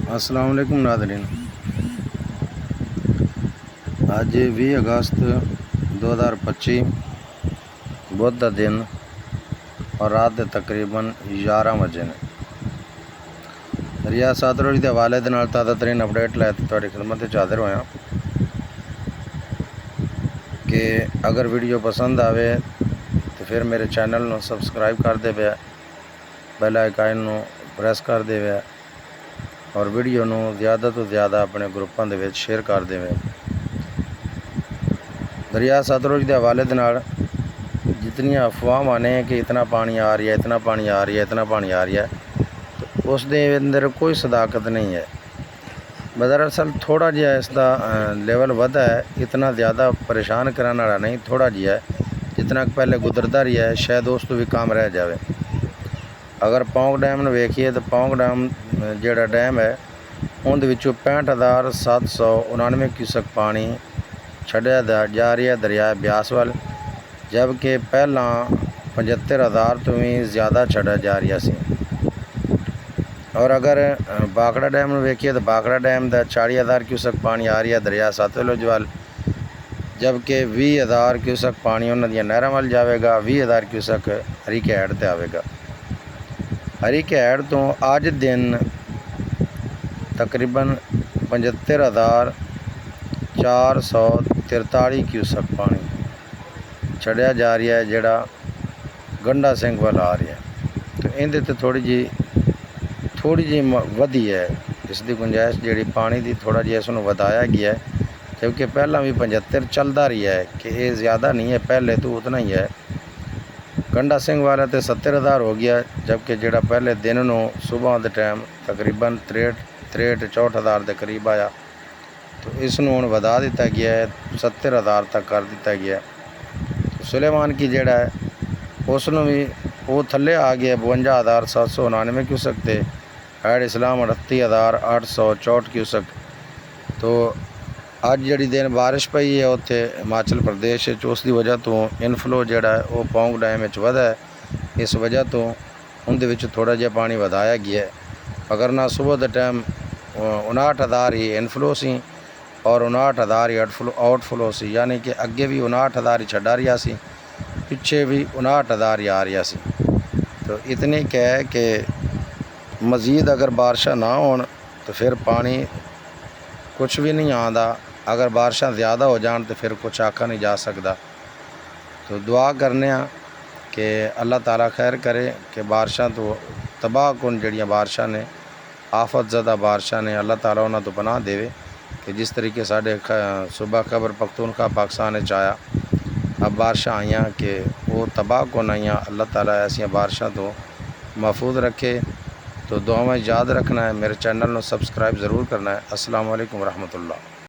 अस्सलाम वालेकुम नाज़रीन। आज 20 अगस्त 2025 बुध का दिन और रात के तकरीबन 11 बजे ने। दरिया सतलुज के हवाले के नाल ताज़ा तरीन अपडेट लैके तुहाडी खिदमत विच हाज़िर होया कि अगर वीडियो पसंद आवे तो फिर मेरे चैनल नू सबसक्राइब कर दे, बेल आइकन नू प्रेस कर दे और वीडियो नू ज़्यादा तो ज़्यादा अपने ग्रुपों के शेयर कर दे। दरिया सतलुज के हवाले के नाल जितनी अफवाह ने कि इतना पानी आ रही है, इतना पानी आ रही है, इतना पानी आ रही है, तो उस दे अंदर कोई सदाकत नहीं है। दरअसल थोड़ा जिहा इसका लेवल वधा है, इतना ज़्यादा परेशान कराने वाला नहीं, थोड़ा जिहा है जितना पहले गुजरता रही है, शायद उस तो भी काम रह जाए। अगर पौंग डैम में वेखिए तो पौंग डैम जोड़ा डैम है उनके 65,799 क्यूसक पानी छड्या जा रही है दरिया ब्यास वाल, जबकि पहला 75,000 तो भी ज़्यादा छड्या जा रहा सी। और अगर बाकड़ा डैम में वेखिए तो बाकड़ा डैम का 40,000 क्यूसक पानी आ रही है दरिया सतलुज वाल, जबकि 20,000 क्यूसक पानी उन्होंने नहरों वाल जाएगा, 20,000 क्यूसक हरीके हैड ते आएगा। हरीके हैड तो अज दिन तकरीबन 75,443 क्यूसक पानी छड्या जा रहा है जोड़ा गंडा सिंह वाल आ रहा है। तो इहदे ते थोड़ी जी वधी है, इसकी गुंजाइश जी पानी की थोड़ा जिहा इसनूं वधाया गया है, जबकि पहला भी 75 चलता रही है कि ये ज़्यादा नहीं है, पहले तो उतना ही है। गंडा सिंह वाला तो 70,000 हो गया, जबकि जोड़ा पहले दिन नूं सुबह के टाइम तकरीबन 63-64,000 के करीब आया, तो इसनूं हुण वधा दिता गया है, 70,000 तक कर दिता गया है। सुलेमान की जोड़ा है उसनूं भी वो थले आ गया 52,799 क्यूसक थे, हैड इस्लाम 38,864 क्यूसक। तो अज जी दिन बारिश पई है उत्थे हिमाचल प्रदेश, उसकी वजह तो इनफ्लो जोड़ा है वो पौंग डैम वधा है, इस वजह तो उनके थोड़ा जिहा पानी वधाया गया है। अगर ना सुबह के टाइम 59,000 ही इनफ्लो सी और 59,000 ही आउटफ्लो सी, यानी कि अगे भी 59,000 ही छड्डा रहा सी, पिछे भी 59,000 ही आ रहा सी। तो इतनी क्या है कि मज़ीद अगर बारिशां ना होन तो फिर पानी कुछ भी नहीं आता, अगर बारिशां ज़्यादा हो जान तो फिर कुछ आखा नहीं जा सकता। तो दुआ करने कि अल्लाह ताला खैर करे कि बारिशां तो तबाह कुन जड़ियाँ बारिशां ने, आफत ज़दा बारिशां ने, अल्लाह ताला उन्हां तो पनाह देवे कि जिस तरीके साढ़े सूबा खैबर पख्तूनख्वा पाकिस्तान आया, अब बारिशां आईयां कि वो तबाह कुन आईयां, अल्लाह ताला ऐसियां बारिशां तो महफूज रखे। तो दुआ में याद रखना है, मेरे चैनल को सबसक्राइब ज़रूर करना है। अस्सलाम वालेकुम रहमतुल्लाह।